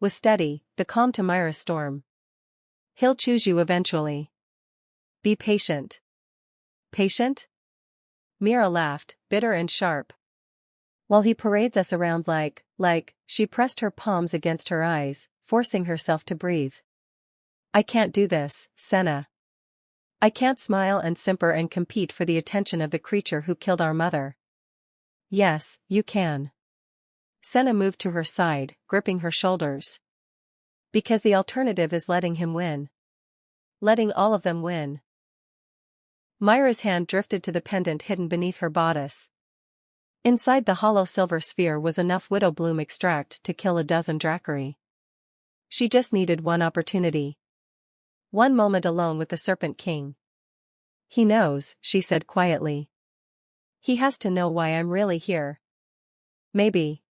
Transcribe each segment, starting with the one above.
was steady, the calm to Myra's storm. He'll choose you eventually. Be patient. Patient? Mira laughed, bitter and sharp. While he parades us around like, she pressed her palms against her eyes, forcing herself to breathe. I can't do this, Senna. I can't smile and simper and compete for the attention of the creature who killed our mother. Yes, you can. Senna moved to her side, gripping her shoulders. Because the alternative is letting him win. Letting all of them win. Myra's hand drifted to the pendant hidden beneath her bodice. Inside the hollow silver sphere was enough widow bloom extract to kill a dozen Dracari. She just needed one opportunity. One moment alone with the Serpent King. He knows, she said quietly. He has to know why I'm really here. Maybe.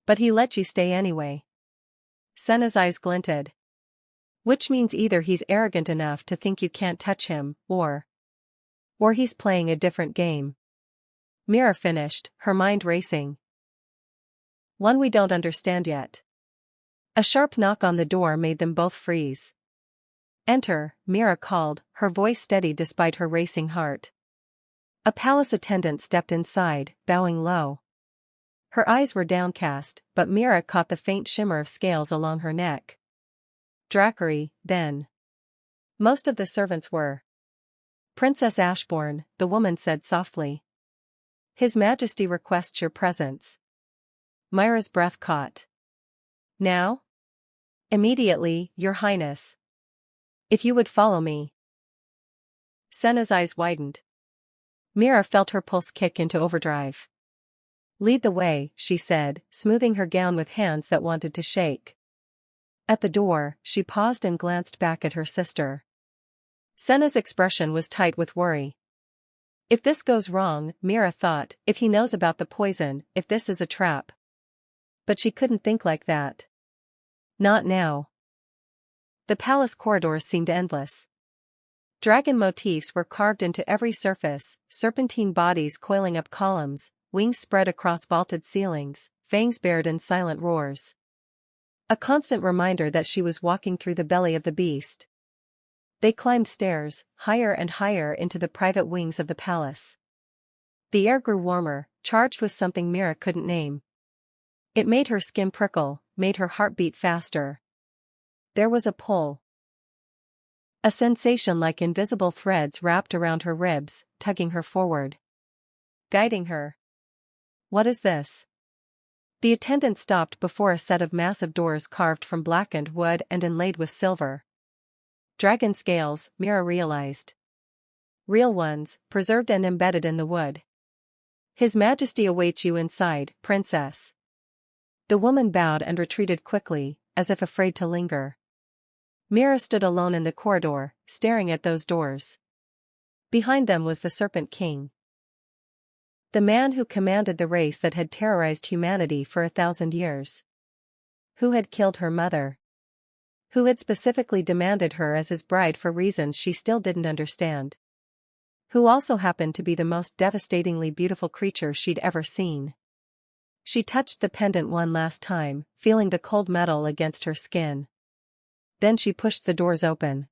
But he let you stay anyway. Senna's eyes glinted. Which means either he's arrogant enough to think you can't touch him, or he's playing a different game. Mira finished, her mind racing. One we don't understand yet. A sharp knock on the door made them both freeze. Enter, Mira called, her voice steady despite her racing heart. A palace attendant stepped inside, bowing low. Her eyes were downcast, but Mira caught the faint shimmer of scales along her neck. Dracari, then. Most of the servants were. Princess Ashbourne, the woman said softly. His Majesty requests your presence. Myra's breath caught. Now? Immediately, Your Highness. If you would follow me. Senna's eyes widened. Mira felt her pulse kick into overdrive. Lead the way, she said, smoothing her gown with hands that wanted to shake. At the door, she paused and glanced back at her sister. Senna's expression was tight with worry. If this goes wrong, Mira thought, if he knows about the poison, if this is a trap. But she couldn't think like that. Not now. The palace corridors seemed endless. Dragon motifs were carved into every surface, serpentine bodies coiling up columns, wings spread across vaulted ceilings, fangs bared in silent roars. A constant reminder that she was walking through the belly of the beast. They climbed stairs, higher and higher into the private wings of the palace. The air grew warmer, charged with something Mira couldn't name. It made her skin prickle, made her heart beat faster. There was a pull. A sensation like invisible threads wrapped around her ribs, tugging her forward. Guiding her. What is this? The attendant stopped before a set of massive doors carved from blackened wood and inlaid with silver. Dragon scales, Mira realized. Real ones, preserved and embedded in the wood. His Majesty awaits you inside, Princess. The woman bowed and retreated quickly, as if afraid to linger. Mira stood alone in the corridor, staring at those doors. Behind them was the Serpent King. The man who commanded the race that had terrorized humanity for 1,000 years. Who had killed her mother. Who had specifically demanded her as his bride for reasons she still didn't understand. Who also happened to be the most devastatingly beautiful creature she'd ever seen. She touched the pendant one last time, feeling the cold metal against her skin. Then she pushed the doors open.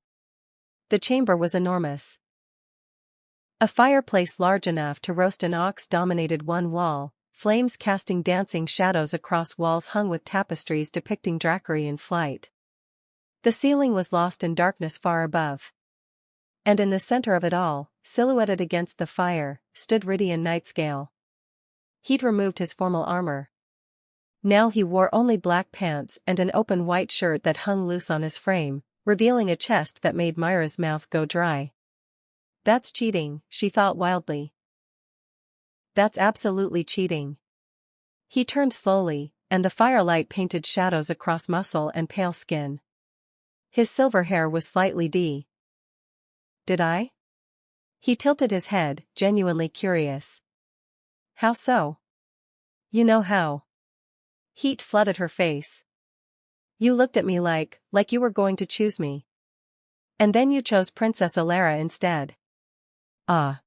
The chamber was enormous. A fireplace large enough to roast an ox dominated one wall, flames casting dancing shadows across walls hung with tapestries depicting Dracari in flight. The ceiling was lost in darkness far above. And in the center of it all, silhouetted against the fire, stood Rydian Nightscale. He'd removed his formal armor. Now he wore only black pants and an open white shirt that hung loose on his frame, revealing a chest that made Myra's mouth go dry. That's cheating, she thought wildly. That's absolutely cheating. He turned slowly, and the firelight painted shadows across muscle and pale skin. His silver hair was slightly Did I? He tilted his head, genuinely curious. How so? You know how. Heat flooded her face. You looked at me like you were going to choose me. And then you chose Princess Elara instead. Ah.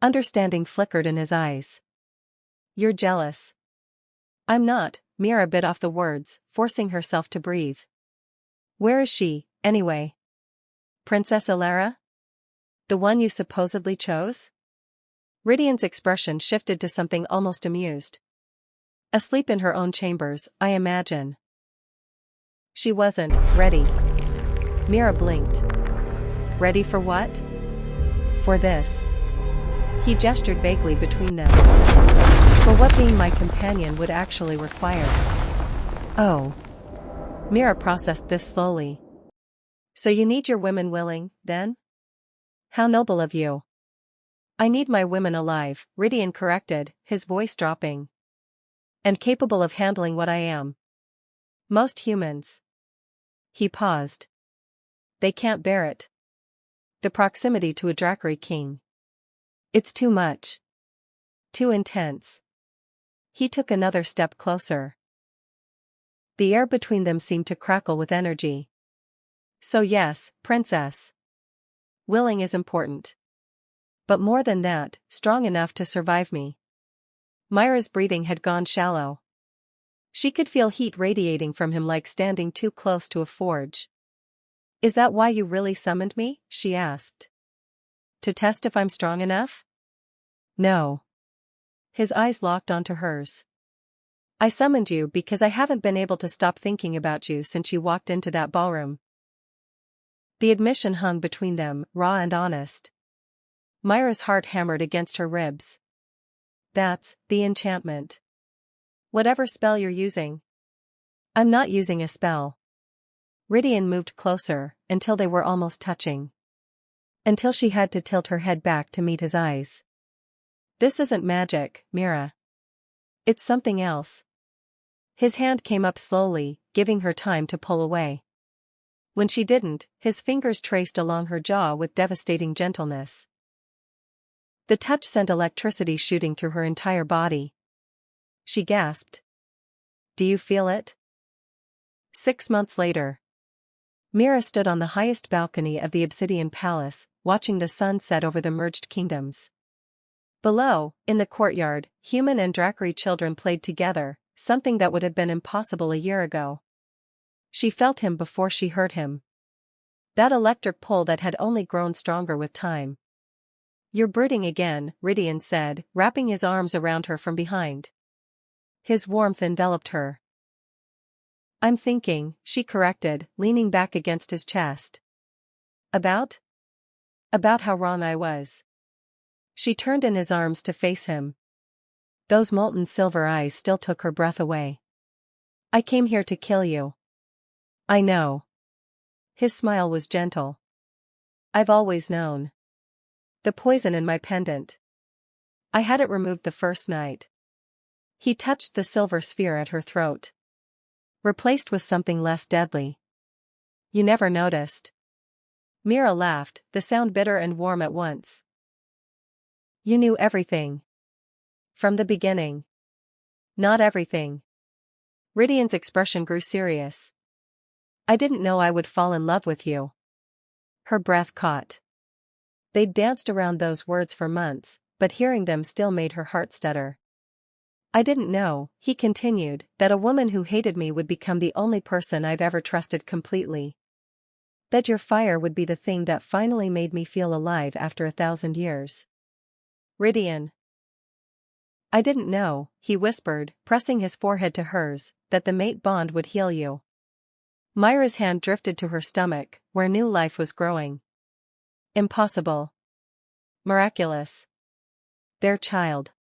Understanding flickered in his eyes. You're jealous. I'm not, Mira bit off the words, forcing herself to breathe. Where is she, anyway? Princess Elara? The one you supposedly chose? Ridian's expression shifted to something almost amused. Asleep in her own chambers, I imagine. She wasn't ready. Mira blinked. Ready for what? For this. He gestured vaguely between them. For what being my companion would actually require. Oh. Mira processed this slowly. So you need your women willing, then? How noble of you. I need my women alive, Ridian corrected, his voice dropping. And capable of handling what I am. Most humans. He paused. They can't bear it. The proximity to a Drakari king. It's too much. Too intense. He took another step closer. The air between them seemed to crackle with energy. So yes, princess. Willing is important. But more than that, strong enough to survive me. Myra's breathing had gone shallow. She could feel heat radiating from him like standing too close to a forge. Is that why you really summoned me? She asked. To test if I'm strong enough? No. His eyes locked onto hers. I summoned you because I haven't been able to stop thinking about you since you walked into that ballroom. The admission hung between them, raw and honest. Myra's heart hammered against her ribs. That's the enchantment. Whatever spell you're using. I'm not using a spell. Ridian moved closer, until they were almost touching. Until she had to tilt her head back to meet his eyes. This isn't magic, Mira. It's something else. His hand came up slowly, giving her time to pull away. When she didn't, his fingers traced along her jaw with devastating gentleness. The touch sent electricity shooting through her entire body. She gasped. Do you feel it? 6 months later. Mira stood on the highest balcony of the Obsidian Palace, watching the sun set over the merged kingdoms. Below, in the courtyard, human and Drakari children played together, something that would have been impossible a year ago. She felt him before she heard him. That electric pull that had only grown stronger with time. You're brooding again, Ridian said, wrapping his arms around her from behind. His warmth enveloped her. I'm thinking, she corrected, leaning back against his chest. About? About how wrong I was. She turned in his arms to face him. Those molten silver eyes still took her breath away. I came here to kill you. I know. His smile was gentle. I've always known. The poison in my pendant. I had it removed the first night. He touched the silver sphere at her throat. Replaced with something less deadly. You never noticed. Mira laughed, the sound bitter and warm at once. You knew everything. From the beginning. Not everything. Ridian's expression grew serious. I didn't know I would fall in love with you. Her breath caught. They'd danced around those words for months, but hearing them still made her heart stutter. I didn't know, he continued, that a woman who hated me would become the only person I've ever trusted completely. That your fire would be the thing that finally made me feel alive after 1,000 years. Ridian. I didn't know, he whispered, pressing his forehead to hers, that the mate bond would heal you. Myra's hand drifted to her stomach, where new life was growing. Impossible. Miraculous. Their child.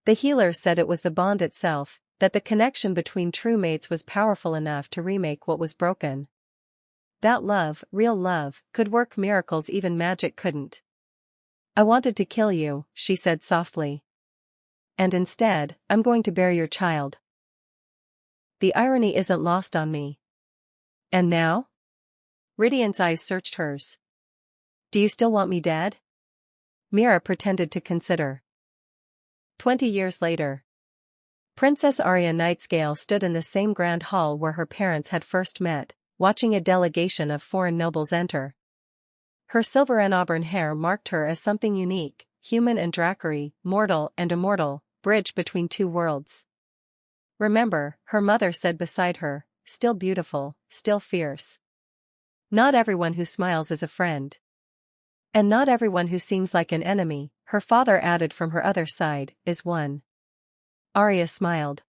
The healer said it was the bond itself, that the connection between true mates was powerful enough to remake what was broken. That love, real love, could work miracles even magic couldn't. I wanted to kill you, she said softly. And instead, I'm going to bear your child. The irony isn't lost on me. And now? Ridian's eyes searched hers. Do you still want me dead? Mira pretended to consider. 20 years later. Princess Arya Nightscale stood in the same grand hall where her parents had first met, watching a delegation of foreign nobles enter. Her silver and auburn hair marked her as something unique, human and Drakari, mortal and immortal, bridge between two worlds. Remember, her mother said beside her, still beautiful, still fierce. Not everyone who smiles is a friend. And not everyone who seems like an enemy, her father added from her other side, is one. Arya smiled.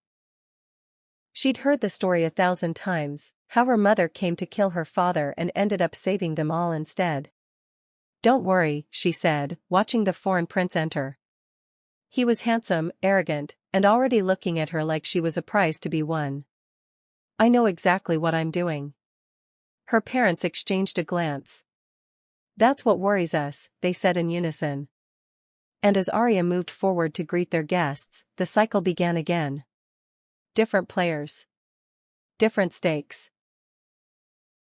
She'd heard the story 1,000 times, how her mother came to kill her father and ended up saving them all instead. Don't worry, she said, watching the foreign prince enter. He was handsome, arrogant, and already looking at her like she was a prize to be won. I know exactly what I'm doing. Her parents exchanged a glance. That's what worries us, they said in unison. And as Arya moved forward to greet their guests, the cycle began again. Different players. Different stakes.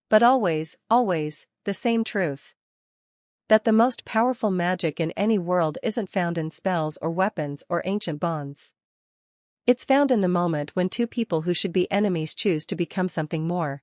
But always, the same truth. That the most powerful magic in any world isn't found in spells or weapons or ancient bonds. It's found in the moment when two people who should be enemies choose to become something more.